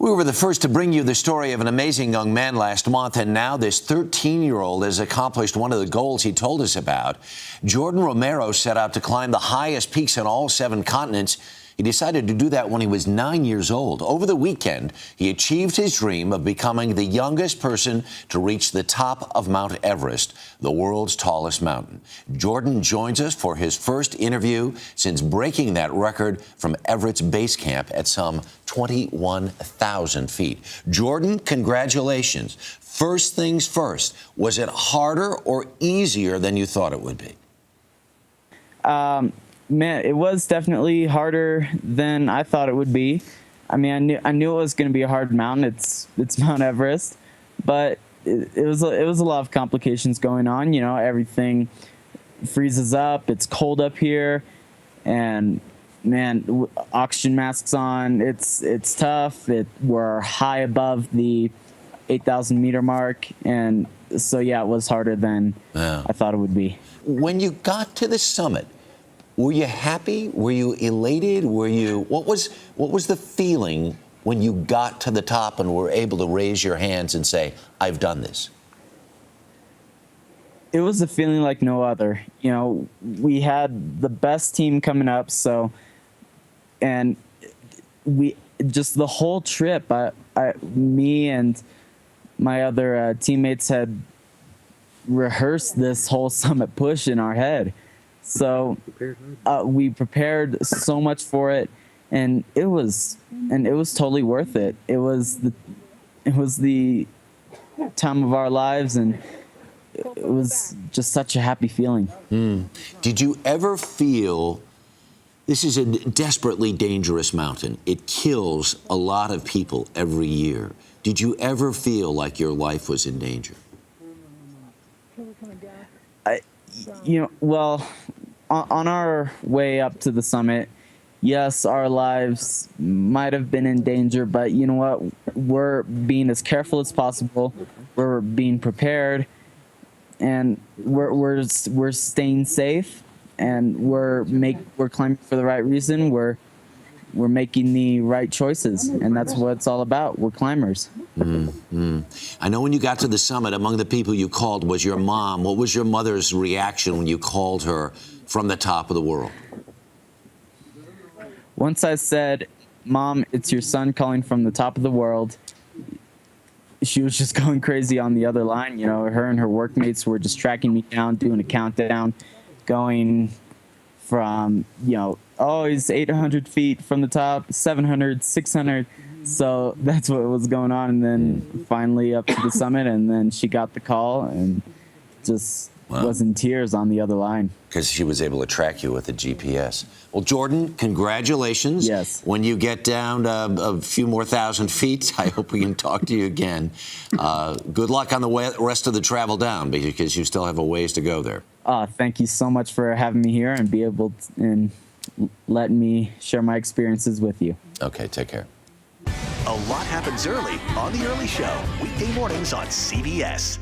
We were the first to bring you the story of an amazing young man last month, and now this 13-year-old has accomplished one of the goals he told us about. Jordan Romero set out to climb the highest peaks on all 7 continents. He decided to do that when he was 9 years old. Over the weekend, he achieved his dream of becoming the youngest person to reach the top of Mount Everest, the world's tallest mountain. Jordan joins us for his first interview since breaking that record from Everest base camp at some 21,000 feet. Jordan, congratulations. First things first, was it harder or easier than you thought it would be? Man, it was definitely harder than I thought it would be. I mean, I knew it was going to be a hard mountain. It's Mount Everest, but it was a lot of complications going on. You know, everything freezes up. It's cold up here, and man, oxygen masks on. It's tough. We're high above the 8,000 meter mark, and so yeah, it was harder than I thought it would be. When you got to the summit, were you happy? Were you elated? What was the feeling when you got to the top and were able to raise your hands and say, I've done this? It was a feeling like no other. You know, we had the best team coming up, and we just the whole trip, me and my other teammates had rehearsed this whole summit push in our head. So we prepared so much for it, and it was totally worth it. It was the time of our lives, and it was just such a happy feeling. Did you ever feel, this is a desperately dangerous mountain. It kills a lot of people every year. Did you ever feel like your life was in danger? Well, on our way up to the summit, yes, our lives might have been in danger, but you know what? We're being as careful as possible. We're being prepared, and we're staying safe, and we're climbing for the right reason. We're making the right choices, and that's what it's all about. We're climbers. I know when you got to the summit, among the people you called was your mom. What was your mother's reaction when you called her from the top of the world? Once I said, "Mom, it's your son calling from the top of the world," she was just going crazy on the other line. You know, her and her workmates were just tracking me down, doing a countdown, going from, oh, he's 800 feet from the top, 700, 600. So that's what was going on. And then finally up to the summit, and then she got the call and just was in tears on the other line. Because she was able to track you with the GPS. Well, Jordan, congratulations. Yes. When you get down a few more thousand feet, I hope we can talk to you again. Good luck on the rest of the travel down, because you still have a ways to go there. Thank you so much for having me here and be able to, and letting me share my experiences with you. Okay, take care. A lot happens early on The Early Show, weekday mornings on CBS.